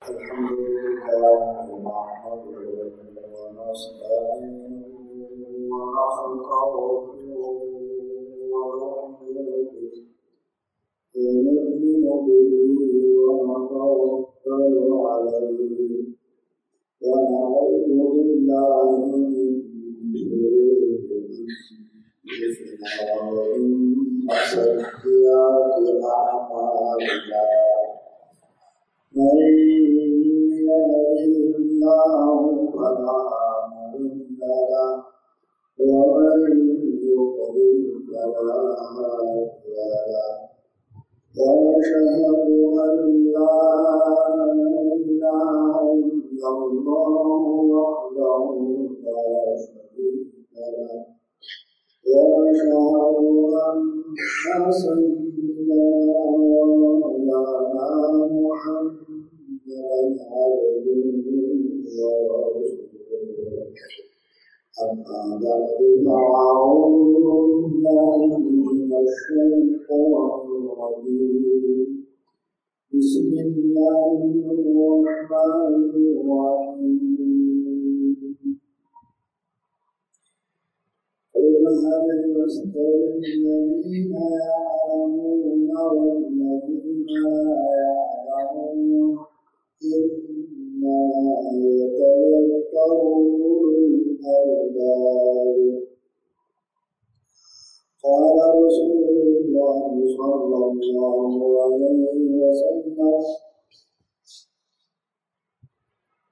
الحمد لله نحمده ونستعينه ونستغفره ونؤمن به ونتوكل عليه ونعوذ بالله من شرور أنفسنا ومن سيئات أعمالنا من يهده الله فلا مضل له ومن يضلل فلا هادي له ونشهد أن لا إله إلا الله وحده لا شريك له ونشهد أن سيدنا ومولانا محمدا عبده ورسوله أما بعد فأعوذ بالله من الشيطان الرجيم بسم الله الرحمن الرحيم قل هل يستوي الذين يعلمون والذين لا يعلمون إنما يتذكر أولو الألباب قال رسول الله صلى الله عليه وسلم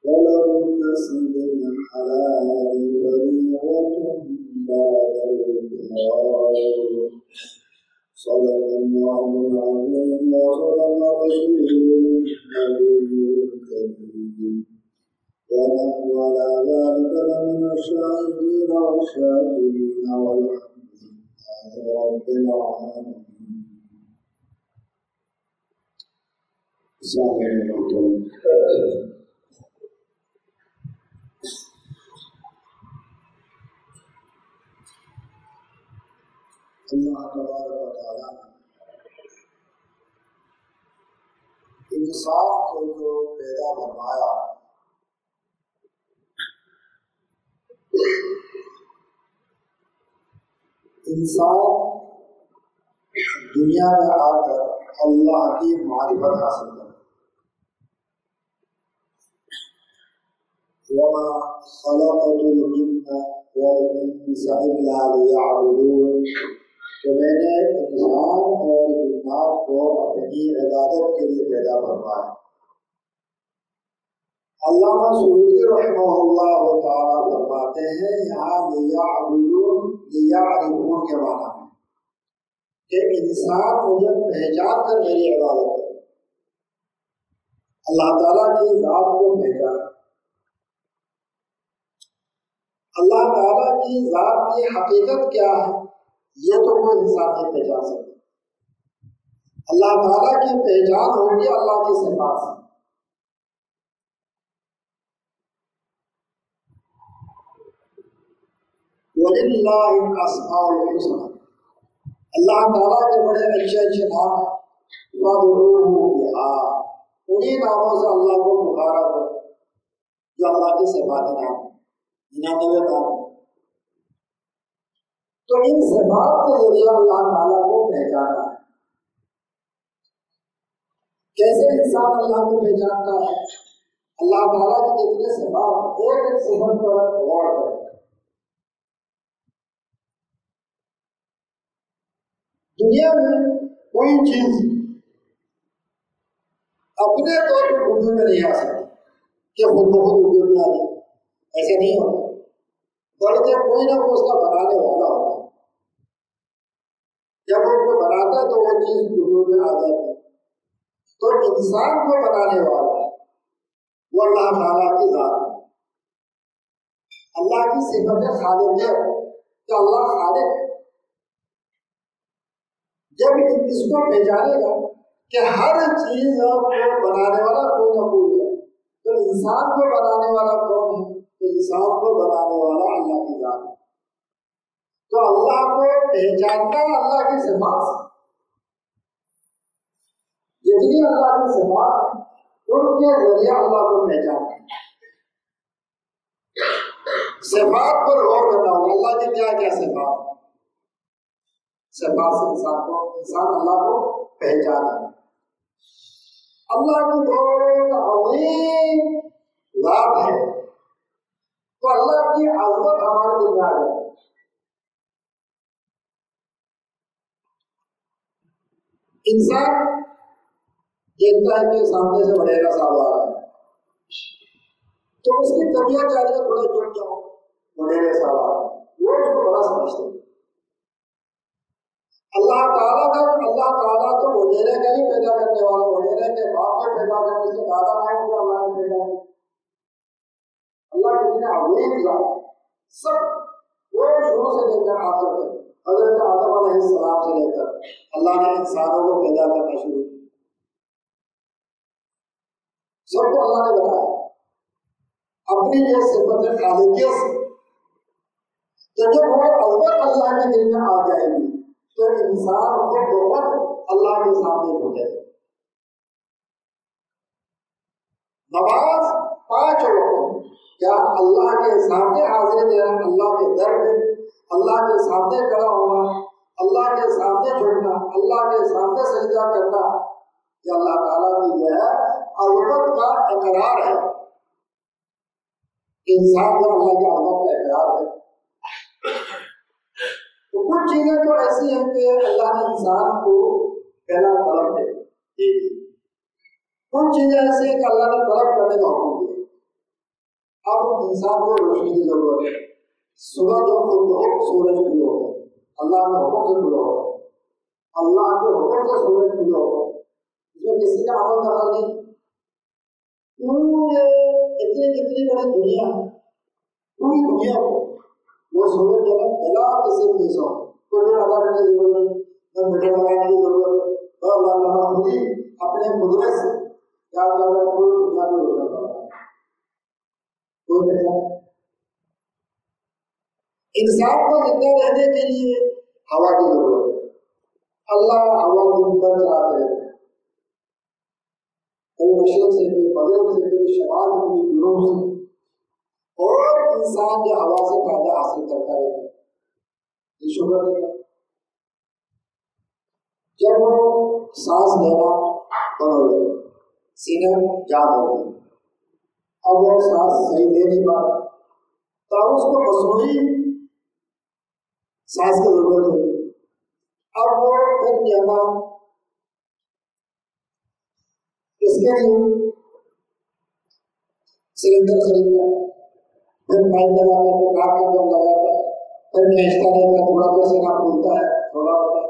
طلب الكسب الحلال فريضة بعد الجهاد صدق الله العظيم وصدق رسوله النبي الكريم ونحن على ذلك لمن الشاهدين والشاكرين والحمد لله رب العالمين. السلام عليكم. اللہ تبارک و تعالیٰ نے انسان کو جو پیدا فرمایا انسان دنیا میں آ کر اللہ کی معرفت حاصل کرے وما خلقت الجن والانس الا ليعبدون کہ میں نے انسان اور جنات کو اپنی عبادت کے لیے پیدا فرمایا. علامہ سیوطی رحمہ اللہ تعالیٰ فرماتے ہیں یہاں لیعبدون لیعرفون کے معنی ہے کہ انسان مجھے پہچان کر میری عبادت کرے، اللہ تعالیٰ کی ذات کو پہچانے، اللہ تعالیٰ کی ذات کی حقیقت کیا ہے یہ تو کوئی انسان نہیں پہچان سکتا. اللہ تعالیٰ کی پہچان ہوگی اللہ کی صفات سے. وَلِلَّهِ الْأَسْمَاءُ الْحُسْنَى اللہ تعالیٰ کے بڑے اچھے اچھے نام ہیں. فَادْعُوهُ بِهَا انہی ناموں سے اللہ کو پکارا کرو جو اللہ کی صفات نام 99 نام. تو ان صفات کے ذریعے اللہ تعالیٰ کو پہچانا ہے. کیسے انسان اللہ کو پہچانتا ہے؟ اللہ تعالیٰ کی جتنے صفات ایک ایک صفت پر غور کرے. دنیا میں کوئی چیز اپنے طور پر وجود میں نہیں آ سکتی کہ خود بخود وجود میں آ جائے، ایسے نہیں ہوتا، بلکہ کوئی نہ کوئی اس کا بنانے والا ہوتا ہے. جب وہ کو بناتا ہے تو وہ چیز وجود میں آ جاتی ہے. تو انسان کو بنانے والا وہ اللہ تعالیٰ کی ذات ہے. اللہ کی صفت خالق ہے کہ اللہ خالق ہے. جب اس کو پہچانے گا کہ ہر چیز کو بنانے والا کوئی نہ کوئی ہے، تو انسان کو بنانے والا کون ہے؟ تو انسان کو بنانے والا اللہ کی ذات ہے. تو اللہ کو پہچاننا اللہ کی صفات سے، جتنی اللہ کی صفات ان کے ذریعے اللہ کو پہچانتے ہیں. صفات پر غور کرنا ہوگا. اللہ کی کیا کیا صفات ہیں؟ صفات سے انسان اللہ کو پہچانے. اللہ کی بہت عظیم ذات ہے تو اللہ کی عظمت ہمارے دل میں آ جائے. انسان دیکھتا ہے کہ سامنے سے وڈیرا صاحب آ رہا ہے تو اس کی طبیعت چاہیے تھوڑا چپ جاؤ. وڈیرے صاحب آ رہا ہے وہ اس کو بڑا سمجھتے ہیں. اللہ تعالیٰ تو وڈیرے کا ہی پیدا کرنے والا, وڈیرے کے باپ کو پیدا کرنے, اس کے دادا کو اللہ نے پیدا کیا. اللہ کتنے عظیم ذات سب وہ شروع سے لے کر آخر تک حضرت آدم علیہ السلام سے لے کر اللہ نے انسانوں کو پیدا کرنا شروع کیا. سب کو اللہ نے بتایا اپنی یہ صفت خالقیت سے. تو جب وہ عظمت اللہ کے دل میں آ جائے گی تو انسان خود بخود اللہ کے سامنے جھکے. نماز 5 وقت کیا اللہ کے سامنے حاضری دینا, اللہ کے در میں اللہ کے سامنے کھڑا ہونا, اللہ کے سامنے جھکنا, اللہ کے سامنے سجدہ کرنا, یہ اللہ تعالیٰ کی جو ہے عظمت کا اقرار ہے. انسان جو اللہ کی عظمت کا اقرار ہے. تو کچھ چیزیں تو ایسی ہیں کہ اللہ نے انسان کو پہلا طلب دے دی. کچھ چیزیں ایسی ہیں کہ اللہ نے طلب کرنے کا حکم دیا. اب انسان کو روشنی کی ضرورت ہے. صبح جو خود بخود سورج طلوع ہوتا ہے, اللہ کے حکم سے طلوع ہوتا ہے. اللہ کے حکم سے سورج طلوع ہوتا ہے, اس میں کسی کا عمل دخل نہیں. پورے اتنی بڑی دنیا ہے, پوری دنیا کو وہ سورج جو ہے بلا کسی بھی سو کوئی بھی ادا کرنے کی ضرورت نہیں, نہ میٹر لگانے کی ضرورت ہے. اور اللہ تعالیٰ خود ہی اپنے قدرت سے کیا کر رہا ہے, پوری دنیا کو روشن کر رہا ہے. کوئی پیسہ انسان کو زندہ رہنے کے لیے ہوا کی ضرورت ہے. اللہ ہوا دن پر چلاتے رہتے ہیں, کوئی مشرق سے, کوئی مغرب سے, کوئی شمال سے, کوئی جنوب سے, اور انسان جو ہوا سے فائدہ حاصل کرتا رہتا ہے. یہ شکر ہے جب وہ سانس لینا بند ہو گیا, سینہ جام ہو گیا, اب وہ سانس صحیح دے نہیں پا رہا تو اس کو مصنوعی سانس کی ضرورت ہوتی ہے. اب وہ پھر کہنا اس کے لیے سلنڈر خریدتا ہے, پھر پائپ لگاتا ہے, پھر ناک کے اندر لگاتا ہے, پھر کھینچتا رہتا ہے, تھوڑا تو سینہ پھولتا ہے, تھوڑا ہوتا ہے.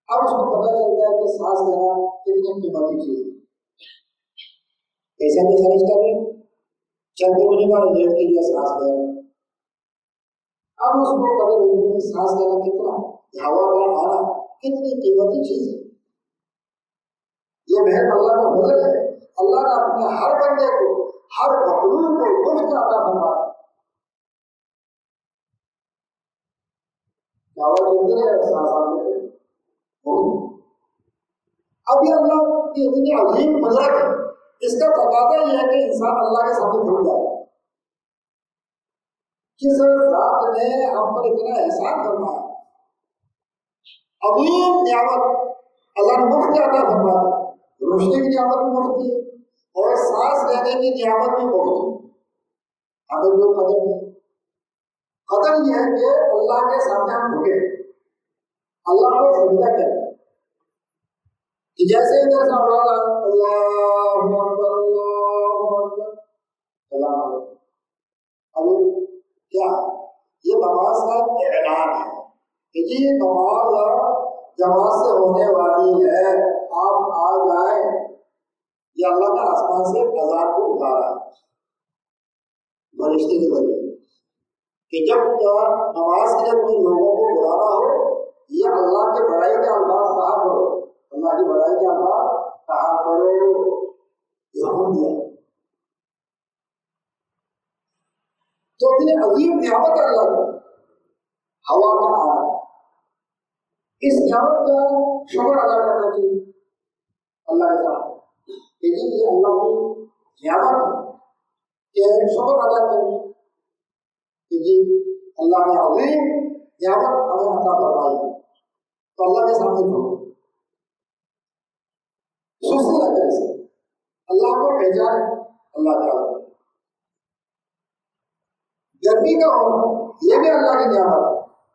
اب اس کو پتہ چلتا ہے کہ سانس لینا کتنی قیمتی چیز ہے. پیسے بھی خرچ کر رہے, چلتے ہونے والے لیٹ کے لیے سانس لے رہے. اب اس کو قدر ہوتی ہے کہ سانس لینا کتنا, ہوا کا آنا کتنی قیمتی چیز ہے. یہ محض اللہ کا فضل ہے. اللہ نے اپنے ہر بندے کو, ہر مخلوق کو مفت عطا فرمایا. دعوت چلتی ہے سانس آنے پہ. اب یہ اللہ کی اتنی عظیم قدرت ہے, اس کا تقاضا یہ ہے کہ انسان اللہ کے سامنے جھک جائے. کس ذات نے ہم پر اتنا احسان فرمایا, عظیم نعمت اللہ نے مفت عطا فرمایا. روشنی کی نعمت بھی مفت ہے اور سانس لینے کی نعمت بھی مفت ہے. ہمیں کوئی قدر نہیں. قدر یہ ہے کہ اللہ کے سامنے ہم جھکے, اللہ کو سجدہ کریں. کہ جیسے ادھر سے آواز آ اللہ اکبر اللہ اکبر, اب کیا یہ نماز کا اعلان ہے کہ یہ نماز جماعت سے ہونے والی ہے, آپ آ جائیں. یہ اللہ نے آسمان سے عذاب کو اتارا ہے فرشتے کے ذریعے کہ جب نماز کے لیے کوئی لوگوں کو بلانا ہو, یہ اللہ کے بڑائی کے الفاظ کہا کرو, اللہ کی بڑائی کے الفاظ کہا کرو, یہ حکم دیا. تو اتنی عظیم نعمت ہے اللہ کی ہوا کا آنا. اس نعمت کا شکر ادا کرنا چاہیے اللہ کے ساتھ. کہ یہ اللہ کی نعمت ہے کہ شکر ادا کریں کہ جی اللہ نے عظیم نعمت ہمیں عطا فرمائی ہے، تو اللہ کے سامنے جھکو، سستی نہ کرے سے اللہ کو پہچانے اللہ تعالیٰ۔ گرمی کا ہونا یہ بھی اللہ کی نعمت ہے،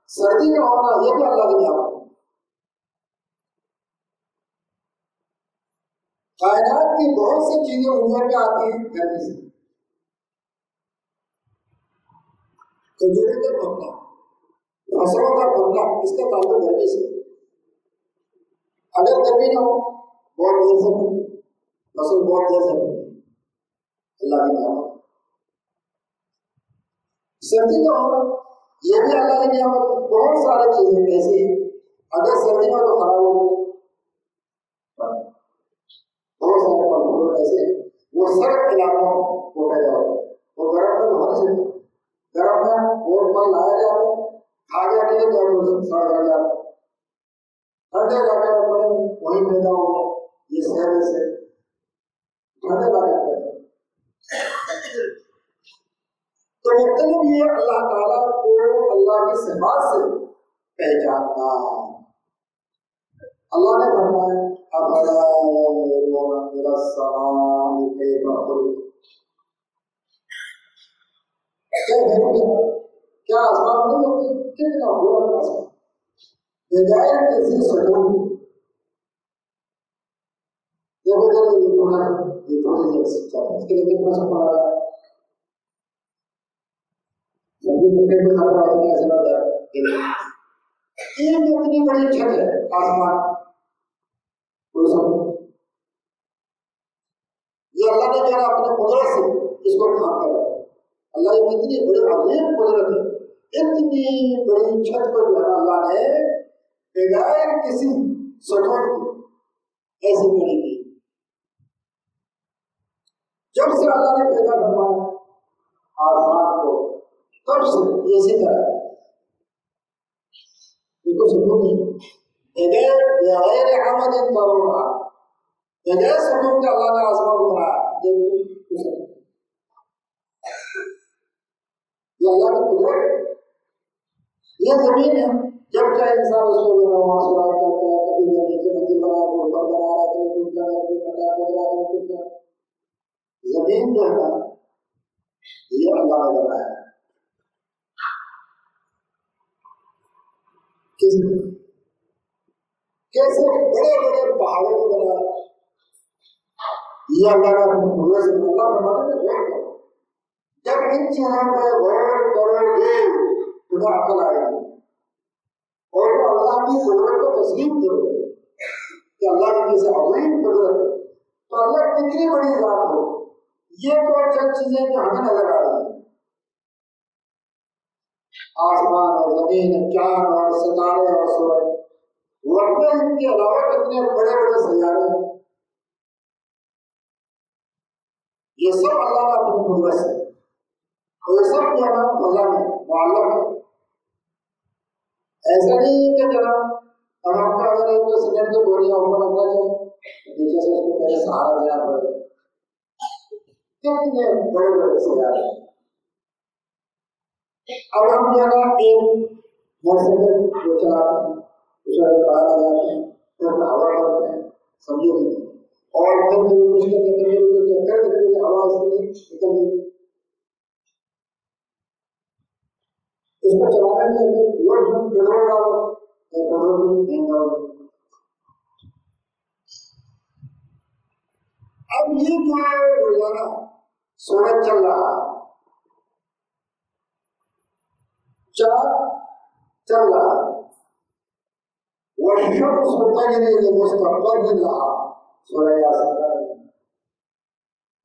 سردی کا ہونا یہ بھی اللہ کی نعمت ہے۔ کائنات کی بہت سی چیزیں دنیا میں آتی ہیں گرمی سے، کھجوروں کا پکنا، فصلوں کا پکنا، اس کا تعلق گرمی سے۔ اگر گرمی نہ ہو بہت دیر سے پکتی، فصل بہت دیر سے پکتی، اللہ کی نعمت۔ سردی کا ہونا یہ بھی اللہ کی نعمت ہے۔ بہت ساری چیزیں ایسی ہیں اگر سردی میں تو خراب ہو جائے، بہت سارے پھل فروٹ ایسے ہیں وہ سرد علاقوں میں وہ پیدا ہوتے ہیں، وہ گرم میں تو ہو نہیں سکتے، گرم میں وہ پھل لایا جاتا ہے، کھا جاتے ہیں تو سڑ گل جاتا ہے، ٹھنڈے علاقے میں پڑے وہیں پیدا ہو گئے، یہ صحت سے ٹھنڈے علاقے میں۔ تو مختلف یہ اللہ تعالیٰ کو اللہ کی صفات سے پہچاننا۔ اللہ نے فرمایا افلا ينظرون الى السماء كيف خلقت، کیا آسمان نہیں ہوتے کتنا بلند آسمان بغیر کسی سٹون کے۔ دیکھو ذرا یہ ٹوٹا یہ تھوڑی سی چاہتا ہے اس کے لیے کتنا سا پڑا رہا ہے، سبھی مٹے کو کھا رہا ہے ایسا لگتا ہے۔ یہ اتنی بڑی چھت ہے آسمان، یہ اللہ نے جو ہے اپنے قدرت سے اس کو تھام کر رکھا۔ اللہ کی کتنی بڑی عظیم قدرت ہے، اتنی بڑی چھت کو جو ہے اللہ نے بغیر کسی سٹون کی ایسی بڑی کی۔ جب سے اللہ نے پیدا فرمایا آسمان کو تب سے یہ اسی طرح ہے، یہ کو سٹون نہیں بغیر عمد ترونہا، بغیر سٹون کے اللہ نے آسمان کو بنایا۔ یہ اللہ کی قدرت ہے۔ یہ زمین ہے، جب چاہے انسان اس کو وہاں سراغ کرتا ہے، کبھی نیچے منزل بنا رہا ہے، اوپر بنا رہا ہے، کبھی کچھ کر رہا ہے، کبھی کٹا کھود رہا ہے، کبھی کچھ کر رہا ہے۔ زمین جو ہے نا یہ اللہ نے بنایا ہے۔ کیسے بڑے بڑے پہاڑوں کو بنایا، یہ اللہ نے اپنے قدرت سے اللہ فرماتے ہیں غور کرو، جب ان چیزوں پہ غور کرو گے تمہیں عقل آئے گی، اور تو اللہ کی قدرت کو تسلیم کرو گے کہ اللہ کی جیسے عظیم قدرت ہے، تو اللہ کتنی بڑی ذات ہو۔ یہ تو چند چیزیں جو ہمیں نظر آ رہی ہیں، آسمان اور زمین، چاند اور ستارے اور سورج، ورنہ ان کے علاوہ کتنے بڑے بڑے سیارے ہیں، یہ سب اللہ نے اپنی قدرت سے، اور یہ سب جو ہے فضا میں معلق ہے۔ ایسا نہیں کہ جناب اب آپ کا اگر ایک سیمنٹ کی بوریاں اوپر رکھنا چاہے نیچے سے اس کو پہلے سہارا دینا پڑے گا، کتنے بڑے بڑے سیارے ہیں۔ اب ہم جو ہے ایک موٹر سائیکل جو چلاتے ہیں اس میں پڑا لگاتے ہیں، پھر ہوا کرتے ہیں، سمجھے نہیں، اور پھر کچھ کرتے ہوا اس میں نکل گئی، اس کو چلانے کے لیے پیٹرول ڈالو، پیٹرول بھی مہنگا ہو۔ اب یہ جو روزانہ سورج چل رہا ہے، چاند چل رہا ہے، والشمس تجری لمستقر لها، سورہ یاسین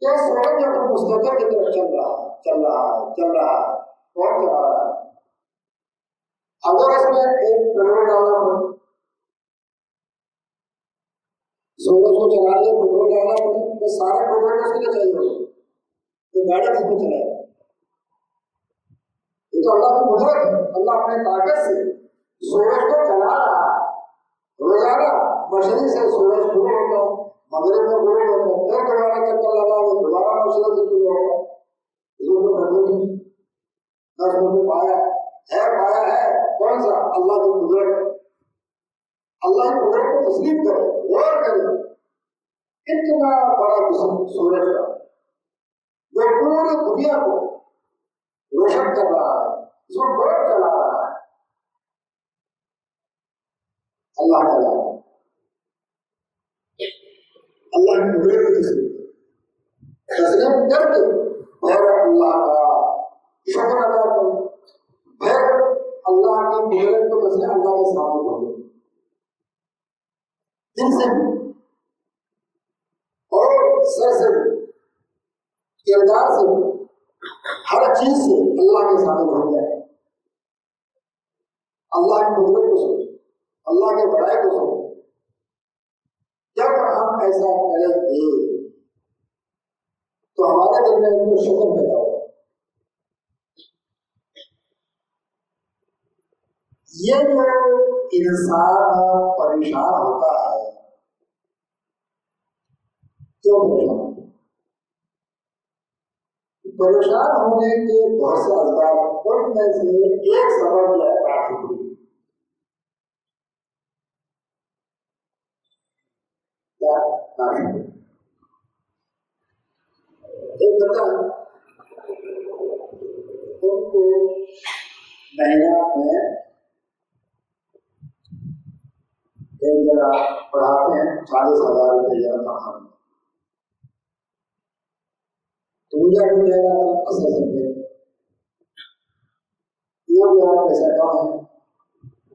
یہ سورج اپنے مستقر کی طرف چل رہا ہے، چل رہا ہے، چل رہا ہے، کون چلا رہا ہے؟ اگر اس میں ایک پیٹرول ڈالنا پڑے، سورج کو چلا لیا پیٹرول ڈالنا پڑے، تو سارا پیٹرول اس کے لیے چاہیے ہوگا، تو گاڑی کس میں چلائے گا؟ یہ تو اللہ کی قدرت ہے، اللہ اپنے طاقت سے سورج کو چلا رہا ہے۔ روزانہ مشرق سے سورج شروع ہوتا ہے، مغرب میں غروب ہوتا ہے، پھر دوبارہ چکر لگا کے دوبارہ مشرق سے شروع ہوتا ہے، اس کو محدود نہیں، نہ اس کو پایا ہے کون سا؟ اللہ کی قدرت، اللہ کی قدرت کو تسلیم کرے، غور کرے، اتنا بڑا جسم سورج کا جو پوری دنیا کو روشن کر رہا ہے، اس کو غور چلا رہا ہے، اللہ تعالیٰ اللہ کی قدرت کو تسلیم کر کے پھر اللہ کا شکر ادا کرے، پھر اللہ کی قدرت کو تسلیم اللہ کے سامنے دھو دل سے بھی اور سر سے بھی کردار سے بھی ہر چیز سے اللہ کے سامنے دھو جائے، اللہ کی قدرت کو سوچے، اللہ کے بڑائی کو سوچے۔ جب ہم ایسا کریں گے تو ہمارے دل میں ان کو شکر پیدا ہوگا۔ یہ جو انسان پریشان ہوتا ہے، کیوں پریشان ہوتا ہے؟ پریشان ہونے کے بہت سے اسباب، ان میں سے ایک سبب جو ہے ناشکری۔ کیا؟ ناشکری۔ ایک بتا ان کو مہینہ میں ایک جگہ پڑھاتے ہیں 40,000 روپئے تنخواہ، تو مجھے ابھی کہہ رہا تھا اصل سمجھے یہ بھی آپ پیسہ کم ہے،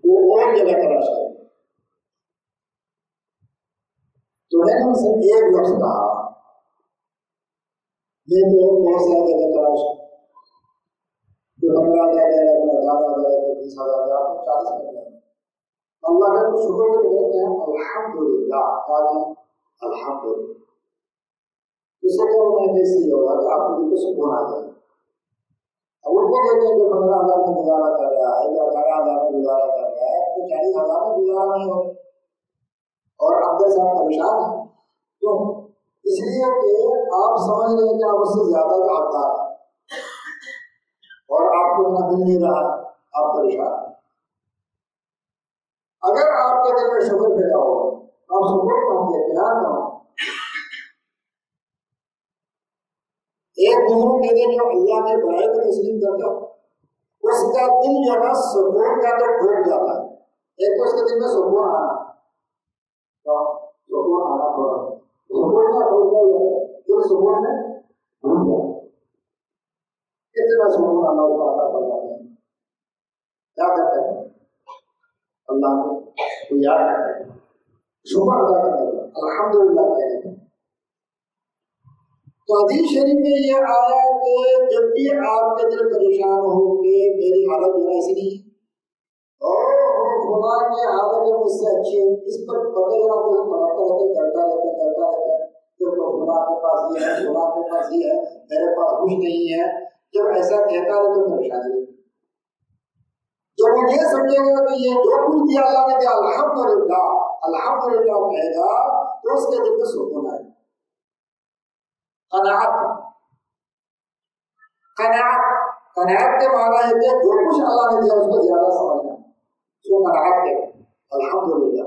وہ اور جگہ تلاش کرے۔ تو میں نے ان سے ایک لفظ کہا، میں تو بہت ساری جگہ تلاش جو 15,000 دے رہا ہے، 10,000 دے رہا ہے، 20,000 دے رہا ہے، 40 مل رہا ہے۔ اللہ کا کچھ شکر کے کہتے ہیں الحمدللہ، کہا جائے الحمدللہ، اس سے کیا ہوتا ہے کہ اس لیے ہوگا کہ آپ کو دل کو سکون آ جائے۔ اب ان کو دیکھیں جو 15,000 میں گزارا کر رہا ہے یا 18,000 میں گزارا کر رہا ہے، تو 40,000 میں گزارا نہیں ہوگا، اور عبد صاحب پریشان ہیں، کیوں؟ اس لیے کہ آپ سمجھ رہے ہیں کہ آپ اس سے زیادہ کا حقدار ہیں اور آپ کو اتنا مل نہیں رہا، آپ پریشان ہیں۔ اگر آپ کے دل میں شکر پیدا ہو، آپ سکون ہوں گے، اطمینان میں ہوں۔ ایک دوسروں کے دن جو اللہ کے بڑائی کو تسلیم کرتا ہو، اس کا دل جو ہے سکون کا تو ڈوب جاتا ہے۔ ایک تو اس کے دل میں سکون آنا، سکون آنا تھوڑا سکون کا ڈوب جائے، دل سکون میں ڈوب جائے، اتنا سکون اللہ کو عطا فرماتے ہیں۔ کیا کرتے ہیں؟ اللہ کو یاد کرتے ہیں، شکر ادا کرتے ہیں، الحمدللہ کہتے ہیں۔ تو حدیث شریف میں یہ آیا کہ جب بھی آپ کے دل پریشان ہو کہ میری حالت جو ایسی نہیں ہے، اور خدا کی حالت جو مجھ سے اچھی ہے، اس پر پتہ چلا تو پڑھتا رہتے، کرتا رہتا جب تو خدا کے پاس یہ ہے، خدا کے پاس یہ ہے، میرے پاس کچھ نہیں ہے، جب ایسا کہتا رہے تو پریشانی ہے۔ جب وہ یہ سمجھے گا کہ یہ جو کچھ دیا اللہ نے دیا الحمدللہ الحمدللہ کہے گا، تو اس کے دل میں سکون آئے گا۔ قناعت کے معنی ہے کہ جو کچھ اللہ نے دیا اس کو زیادہ سمجھنا، اس کو قناعت کہتے ہیں۔ الحمدللہ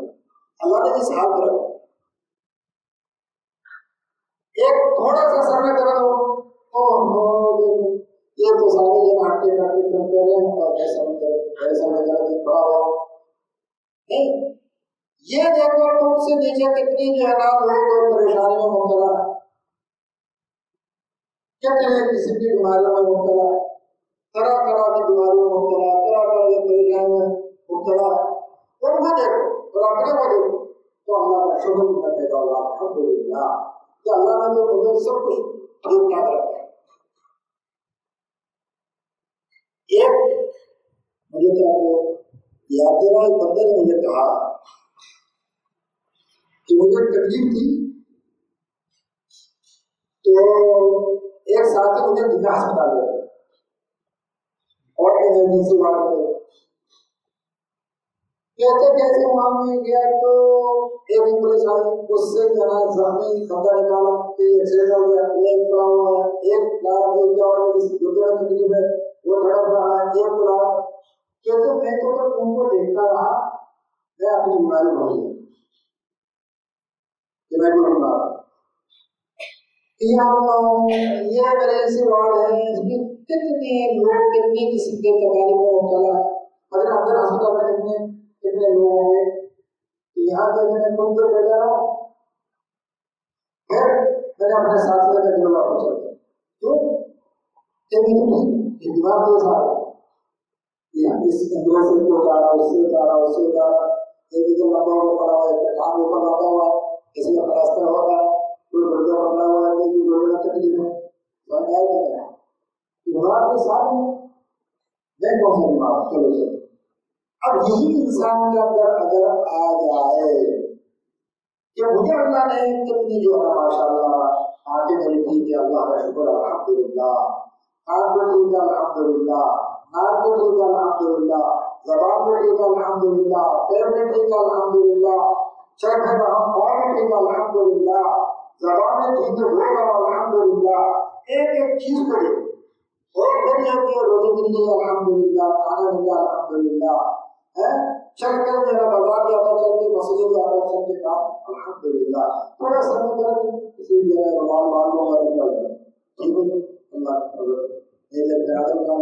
اللہ نے جس حال پر رکھا، ایک تھوڑا سا سر میں درد ہو، یہ تو سارے جن ہٹتے کرتے رہے اور ایسا میں درد پڑا ہو نہیں، یہ دیکھو تم سے نیچے کتنی جو ہے نا لوگ پریشانی میں مبتلا ہے، کتنے قسم کی بیماریوں میں مبتلا ہے، طرح طرح کی بیماریوں میں مبتلا ہے، طرح طرح کی پریشانیوں میں مبتلا ہے، ان کو دیکھو اور اپنے کو دیکھو تو اللہ کا شکر تمہیں پیدا ہوگا الحمدللہ کہ اللہ نے تو مجھے سب کچھ ٹھیک ٹھاک رکھا ہے۔ ایک مجھے کیا یاد دلا، ایک بندے نے مجھے کہا کہ مجھے تکلیف تھی تو ایک ساتھی مجھے دنیا ہسپتال لے گئے اور ایمرجنسی وارڈ میں کہتے کیسے وہاں میں گیا تو ایک پولیس آئی، اس سے جو ہے زخمی بندہ نکالا کہ ایکسیڈنٹ ہو گیا، ایک پڑا ہوا ہے، ایک لایا کیا ہوا ہے، جس گردے میں تکلیف ہے وہ تڑپ رہا ہے، ایک پڑا۔ کہتے میں تو ان کو دیکھتا رہا، میں اپنی بیماری بھول گیا کہ میں کوئی بیمار ہوں۔ یہ میرے ایسی وارڈ ہے، اس میں کتنے لوگ کتنی قسم کے تکالیف میں مبتلا ہے، اگر اندر ہسپتال میں کتنے لوگ ہوں گے، یہاں پہ میں تم کو بیٹھا رہا ہوں۔ پھر میں نے اپنے ساتھی کا جو واپس چل گیا، کیوں کہ میں تو بیمار کے ساتھ اس اندر سے کو اتارا، اس سے اتارا، اس سے اتارا، ایک تو لمبا ہوا پڑا ہوا ہے، کام اوپر آتا ہوا ہے، کسی کا پلاستر ہوتا ہے، کوئی گردہ پکڑا ہوا ہے، کوئی گردے میں تکلیف ہے، بیمار کے ساتھ میں کون سا بیمار؟ چلو چلو۔ اب یہی انسان کے اندر اگر آ جائے کہ مجھے اللہ نے کتنی جو ہے ماشاء اللہ آنکھیں میری ٹھیک ہے، اللہ کا شکر الحمدللہ، آنکھ بھی ٹھیک ہے الحمدللہ، ناک بھی ٹھیک ہے الحمدللہ، زبان بھی ٹھیک ہے الحمدللہ، پیر بھی ٹھیک ہے الحمدللہ، چل پھر رہا ہوں، پاؤں بھی ٹھیک ہے الحمدللہ، زبان بھی ٹھیک ہے ہو رہا الحمدللہ، ایک ایک چیز کو دیکھیں اور پھر یہ کہ روٹی مل گئی الحمدللہ، کھانا مل گیا الحمدللہ، چل کر میرا بازار جاتا، چل کے مسجد جاتا، چل کے کام الحمدللہ، تھوڑا سا میں درد اسی لیے رومال مال لوں گا نکل جائے، ٹھیک ہے اللہ کی مدد میرے برادر کا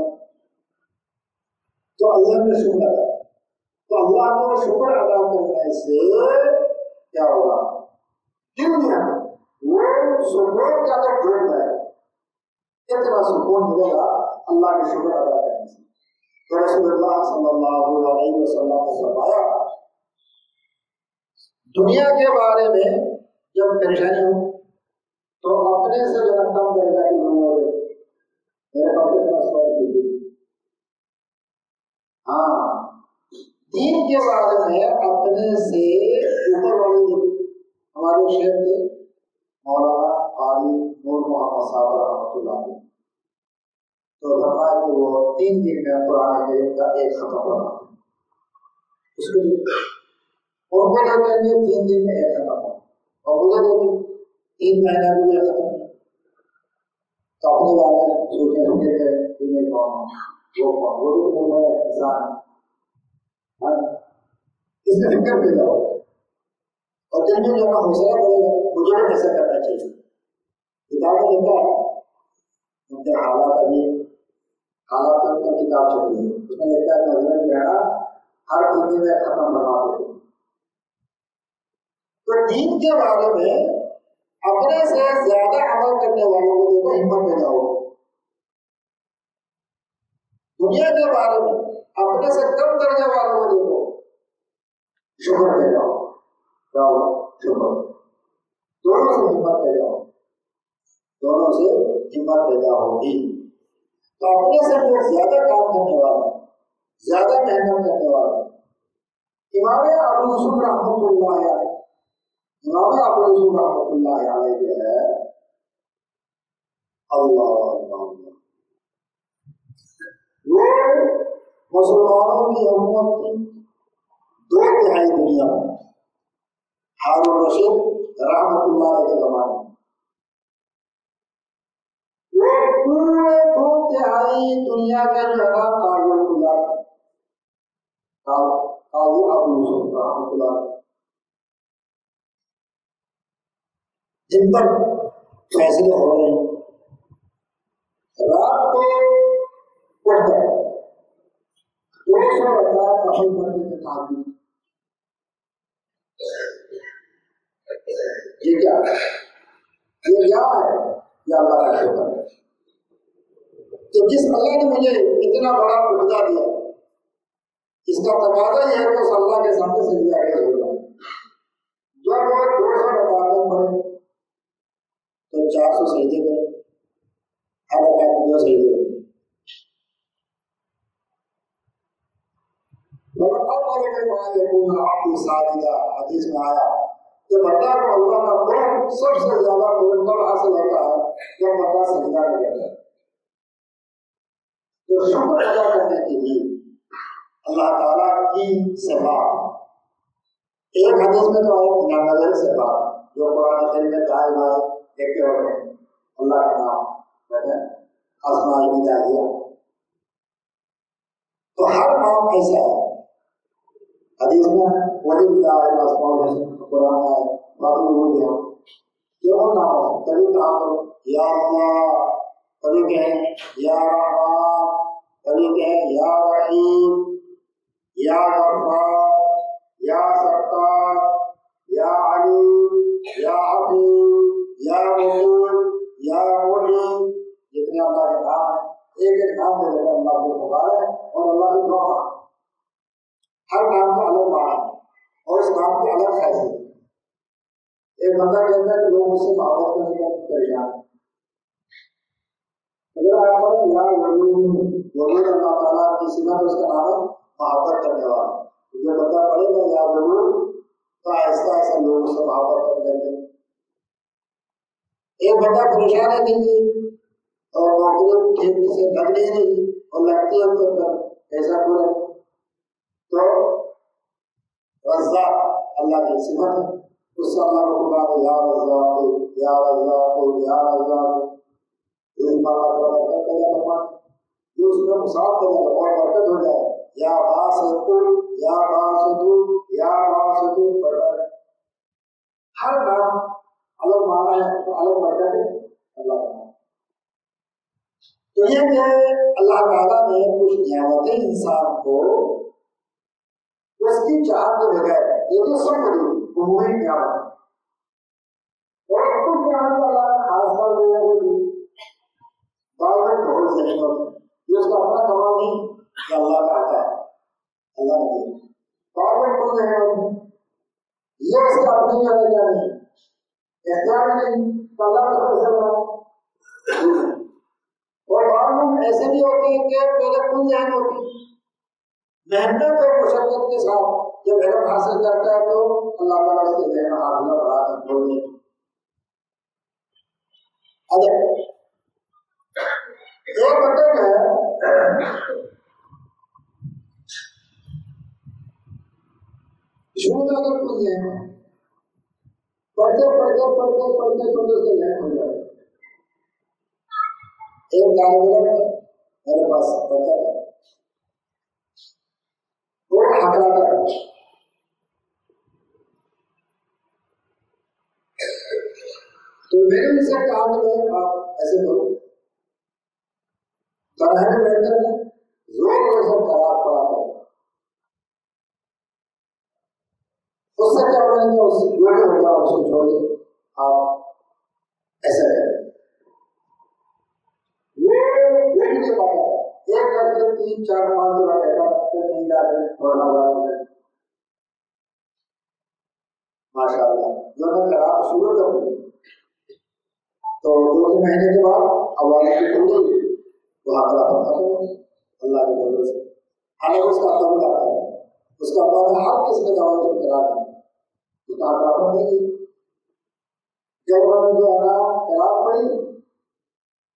تو اللہ نے شکر ادا، تو اللہ نے شکر ادا کرنے سے کیا ہوگا؟ دنیا میں وہ سکون کا تو ڈھونڈ ہے، اتنا سکون ملے گا اللہ کا شکر ادا کرنے سے۔ تو رسول اللہ صلی اللہ علیہ وسلم نے فرمایا دنیا کے بارے میں جب پریشانی ہو تو اپنے سے جو کم درجہ کے لوگ ہو گئے میرے پاس اتنا سوال کیجیے۔ ہاں دین کے بارے میں اپنے سے اوپر والے ہمارے شیخ تھے مولانا قاری نور محمد صاحب رحمۃ اللہ علیہ، تو فرمایا کہ وہ 3 دن میں قرآن کریم کا ایک ختم کرنا، اس کو ان کو جو کہیں گے 3 دن میں ایک ختم ہو، اور مجھے دیکھیں 3 مہینہ میں ایک ختم ہے، تو اپنے بارے میں سوچیں سوچے تھے کہ میں کون ہوں، وہ بھی تو میرا انسان ہے، اس میں فکر پیدا ہوگا اور دل میں جو ہے حوصلہ بڑھے گا مجھے بھی ایسا کرنا چاہیے۔ کتابیں لکھا ہے ان کے حالات ابھی حالات کا کتاب چل رہی ہے، اس میں لکھا ہے نظر گرہنا ہر 3 دن میں ختم کرنا دے۔ تو دین کے بارے میں اپنے سے زیادہ عمل کرنے والوں کو دیکھو ہمت پیدا ہوگی، دنیا کے بارے میں اپنے سے کم درجے والوں کو دیکھو شکر پیدا ہو، شکر دونوں سے ہمت پیدا ہو، دونوں سے ہمت پیدا ہوگی۔ تو اپنے سے جو زیادہ کام کرنے والے، زیادہ محنت کرنے والے، امام ابو یوسف رحمۃ اللہ علیہ، امام ابو یوسف رحمۃ اللہ علیہ جو ہے اللہ وہ مسلمانوں کی حکومت کی 2/3 دنیا میں ہارون رشید رحمۃ اللہ علیہ کے زمانے میں وہ پورے 2/3 دنیا کے جو ہے نا قاضی ابو یوسف رحمۃ اللہ علیہ جن پر فیصلے ہو رہے ہیں، رات کو اٹھ کر 200 رکعت نفل پڑھنے کے تعلق یہ کیا ہے؟ یہ کیا ہے؟ یہ اللہ کا شکر ہے کہ جس اللہ نے مجھے اتنا بڑا عہدہ دیا، اس کا تقاضا یہ ہے کہ اس اللہ کے سامنے سجدہ ریز ہو جائے۔ جب وہ 200 رکعتیں پڑھے تو 400 سجدے کرے، ہر رکعت میں 2 سجدے کرے۔ حدیث میں آیا کہ بندہ کو اللہ کا قرب سب سے زیادہ قرب حاصل ہوتا ہے جب بندہ سجدہ کرتا ہے۔ تو شکر ادا کرنے کے لیے اللہ تعالیٰ کی صفات ایک حدیث میں تو آئے 99 سے بات جو قرآن کریم میں دائیں بائیں دیکھتے ہوتے ہیں اللہ کا نام کہتے ہیں اسماء الہیہ، تو ہر نام ایسا ہے حدیث میں ولی اللہ الاسماء الحسنى، قرآن ہے باقی وہ بھی ہے کیوں نام ہے، کبھی کہا تو یا اللہ، کبھی کہیں یا رحمان، کبھی کہیں یا رحیم، یا غفار، یا ستار، یا علیم، یا حکیم، یا مقیم، یا معین، جتنے اللہ کے نام ہیں ایک ایک نام دے کر اللہ کو پکارے اور اللہ کی دعا مانگے۔ ہر نام کا الگ معنی اور اس نام کی الگ خیریت۔ ایک بندہ کہتا ہے کہ لوگ مجھ سے محبت کرنے کا پریشان ہے، اگر آپ پڑھیں یا ولود اللہ تعالیٰ کی صفت اس کا نام ہے محبت کرنے والا، جو بندہ پڑھے گا یا ولود تو ایسا ایسا لوگوں سے محبت کرنے لگے۔ ایک بندہ پریشان ہے دن کی اور نوکری ٹھیک سے لگ نہیں رہی اور لگتی ہے تو ایسا پورا تو رزاق اللہ کی صفت ہے، اس سے اللہ کو پکارے یا رزاق یا رزاق یا رزاق، اس میں اللہ تعالیٰ برکت پیدا فرمائے، جو اس میں مساعد پیدا اور برکت ہو جائے، یا باسط یا باسط یا باسط پڑھتا ہے۔ ہر نام الگ معنی ہے، الگ برکت ہے اللہ کا نام۔ تو یہ کہ اللہ تعالیٰ نے کچھ نعمتیں انسان کو اس کی چاہت کے بغیر، یہ تو سب بڑی عمومی نعمت ہے، اور کچھ نعمت اللہ نے خاص طور لوگوں کو دی، بعض لوگ بہت ذہین ہوتے ہیں، یہ اس کا اپنا کمال نہیں کہ اللہ کا آتا ہے، اللہ نے دیا، بعض لوگ بہت ذہین ہوتے ہیں، یہ اس کا اپنی جگہ نہیں، اختیار نہیں تو اللہ نے اس کو ایسا بنا، اور بعض لوگ ایسے بھی ہوتے ہیں کہ پہلے کل ذہن ہوتی ہے، محنت اور مشقت کے ساتھ جب علم حاصل کرتا ہے تو اللہ تعالیٰ اس کے ذہن حاصلہ بڑھا کر کھول دیتے ہیں۔ ادب ایک مطلب ہے شروع میں اگر کل ذہن ہے، پڑھتے پڑھتے پڑھتے پڑھتے پڑھتے اس کا ذہن ہو جائے۔ ایک طالب علم ہے میرے پاس پڑھتا تھا، وہ حقراتا ہے، تو میں نے ان سے کہا کہ بھائی آپ ایسے کرو، طرح میں بیٹھ کر زور زور سے قرآن پڑھا کرو، اس سے کیا ہوگا کہ اس جو بھی ہوگا اس کو چھوڑ دو، آپ ایسا کریں۔ وہ نہیں دے پاتا تھا، ایک لفظ 3 4 5 دفعہ کہتا پھر نہیں جا رہے پڑھنا بات کریں۔ ماشاء اللہ جو میں قرآن شروع کر دی تو 2 مہینے کے بعد آواز کی کھلی، وہاں پر اللہ کے فضل سے، حالانکہ اس کا اپنا بھی آتا ہے، اس کا اپنا ہر قسم کے دعوت کو کرا دیں، اس کا اپنا نہیں ہے۔ جب انہوں نے جو ہے قرآن پڑھی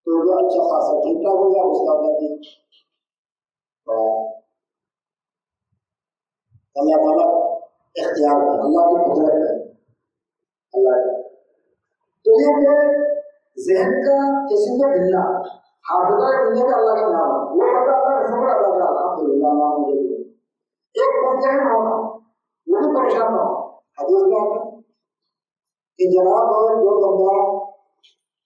تو جو اچھا خاصا ٹھیک ٹھاک ہو گیا، اس کا اپنا بھی اللہ تعالیٰ اختیار ہے، اللہ کی قدرت ہے، اللہ کا۔ تو یہ کہ ذہن کا کسی کو ملنا، حافظہ ملنے کا اللہ کا نام ہے، وہ بتا اللہ کا شکر ادا کرا الحمدللہ اللہ مجھے دیا۔ ایک ذہن ہونا وہ بھی پریشان نہ ہو، حدیث میں آتا ہے کہ جناب جو بندہ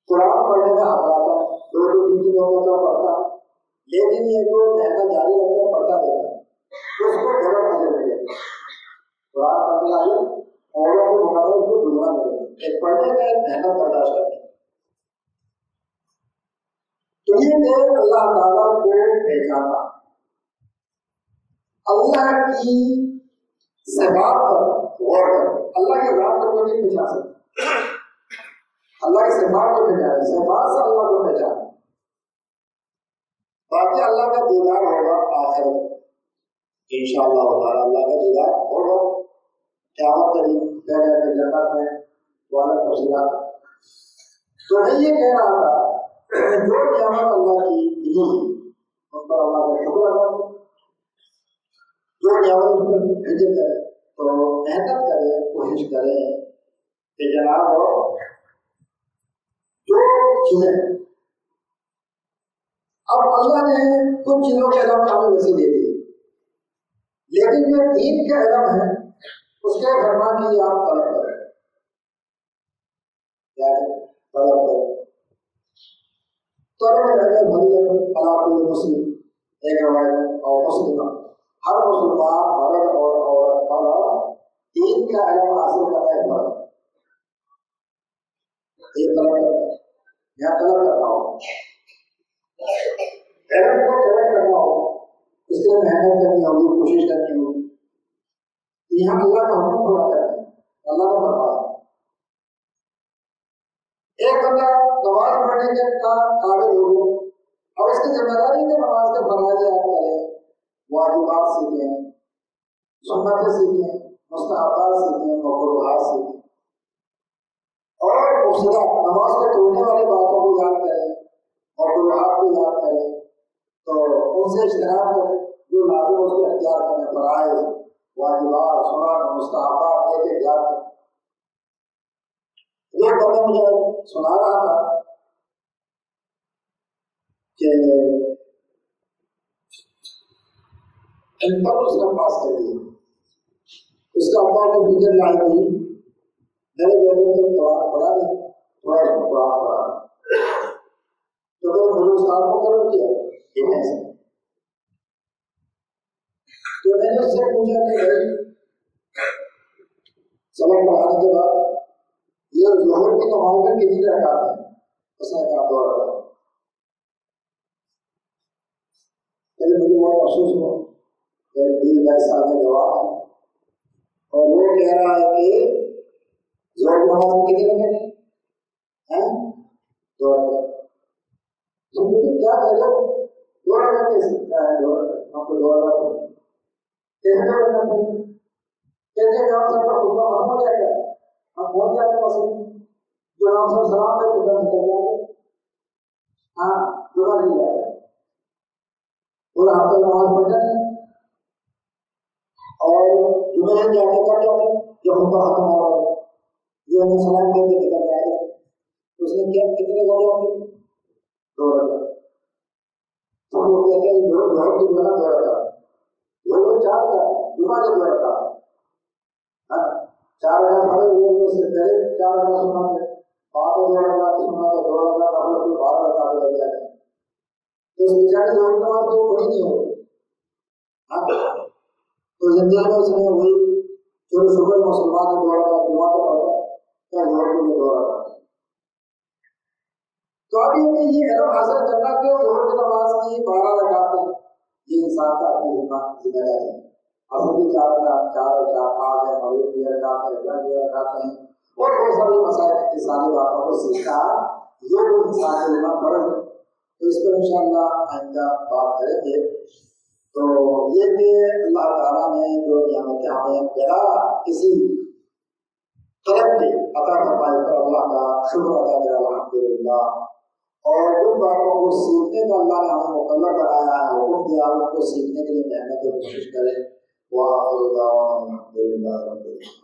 قرآن پڑھنے میں حقراتا ہے 2 3 دنوں پڑھتا، لیکن یہ جو محنت جاری رکھتا ہے پڑھتا رہتا ہے، اس کو ڈبل نظر ملے گا۔ قرآن پڑھنے والے اوروں کے مقابلے اس کو دگنا ملے گا، ایک پڑھنے کا ایک محنت برداشت کرنے۔ تو یہ کہ اللہ تعالیٰ کو پہچانا، اللہ کی صفات پر غور کرنا، اللہ کے ذات کو نہیں پہچان سکتا، اللہ کی صفات کو پہچانا، صفات سے اللہ کو پہچانا۔ باقی اللہ کا دیدار ہوگا آخرت میں انشاءاللہ تعالیٰ، اللہ کا دیدار ہوگا قیامت کے دن پہلے جنت میں والا تفصیلات۔ تو میں یہ کہہ رہا تھا جو نعمت اللہ کی ملی ان پر اللہ کا شکر ادا کرو، جو نعمت اس پر بھیجے کرے تو محنت کریں، کوشش کریں کہ جناب جو چیزیں اب اللہ نے کچھ چیزوں کے علم ہمیں ویسے دے دی، لیکن جو دین کا علم ہے اس کے فرما کی آپ طلب کریں، یعنی طلب کریں مسلم ایک روایت اور مسلم ہر مسلمان مرد اور عورت پر دین کا علم حاصل کرنا ہے فرض، یہ طلب کرنا ہے، یہاں طلب کرنا ہو علم کو طلب کرنا ہو، اس لیے محنت کرنی ہوگی، کوشش کرنی ہوگی، یہاں اللہ کا حکم پورا کرنا ہے، اللہ نے فرمایا ایک بندہ نماز پڑھنے کے قابل ہو گیا، اور اس کی ذمہ داری کہ نماز کے فرائض یاد کرے، واجبات سیکھیں، سنتیں سیکھیں، مستحبات سیکھیں، مکروہات سیکھیں، اور مفسدہ نماز کو توڑنے والی باتوں کو یاد کریں، مکروہات کو یاد کریں، تو ان سے اجتناب کریں، جو لازم اس کو اختیار کریں، فرائض، واجبات، سنت، مستحبات ایک ایک یاد کریں۔ یہ بندہ مجھے سنا رہا تھا کہ انٹر اس نے پاس کر دیا، اس کا ابا کو فکر لائی ہوئی میرے بیٹے تو قرآن پڑھا نہیں، تھوڑا اس کو قرآن پڑھا، تو پھر مجھے استاد کو کرو کیا یہ ایسا، تو میں نے اس سے پوچھا کہ بھائی سبق پڑھانے کے بعد یہ ظہر کی نماز میں کتنی رکعت ہے؟ اس نے کہا 2 رکعت۔ مجھے بہت افسوس ہوا کہ 20-22 سال کا جوان ہے اور وہ کہہ رہا ہے کہ ظہر کی نماز میں کتنی رکعت ہے؟ 2 رکعت۔ تو مجھے کیا کہہ رہے ہو 2 رکعت کیسے؟ کیا ہے 2 رکعت؟ ہم تو 2 رکعت پڑھیں، کیسے 2 رکعت پڑھیں؟ کہتے ہیں جب سب کا خطبہ ختم ہو جائے گا ہم پہنچ جاتے ہیں مسجد، جو نام صاحب سلام دے تو نکل جائے گا، ہاں جمعہ نہیں جائے گا، پورا ہفتہ نماز پڑھتے ہیں اور جمعہ سے جاتے کب جاتے جب خطبہ ختم ہو رہا ہے، جو ہمیں سلام دے کے نکل جائے گا، اس نے کیا کتنے گھنٹے ہوں گے؟ 2 رکعت۔ تو وہ کہتے ہیں ظہر کی جو ہے نا 2 رکعت، ظہر 4 رکعت، جمعہ کے 2 رکعت، 4 رکعت پڑھے ہوئے سے پہلے 4 رکعت سننا تھے، بعد 2 رکعت سننا تھا، 2 رکعت اپنے کوئی 12 رکعت لگ جاتے ہیں، تو اس بیچارے ظہر کی نماز کوئی پڑھی نہیں ہوگی، تو زندگی میں اس نے وہی جو صبح مسلمان 2 رکعت جمعہ تو پڑھتا ہے کیا ظہر کے لیے 2 رکعت۔ تو ابھی ہمیں یہ علم حاصل کرنا کہ ظہر کی نماز کی 12 رکعت ہے، یہ انسان کا اپنی ذمہ داری ہے، اصل کی 4 رکعت 4 اور 4 8 ہے، مغرب کی رکعت ہے، عشاء کی رکعت ہیں، اور بہت ساری مسائل کی ساری باتوں کو سیکھنا یہ جو انسان کا ذمہ فرض ہے، تو اس پر انشاءاللہ آئندہ بات کریں گے۔ تو یہ کہ اللہ تعالیٰ نے جو نعمتیں ہمیں بلا کسی طلب کے عطا فرمائی پر اللہ کا شکر ادا کرے الحمدللہ، اور جن باتوں کو سیکھنے کا اللہ نے ہمیں مکلف بنایا ہے، حکم دیا ان کو سیکھنے کے لیے محنت اور کوشش کریں۔ وآخر دعوانا الحمدللہ رب العالمین۔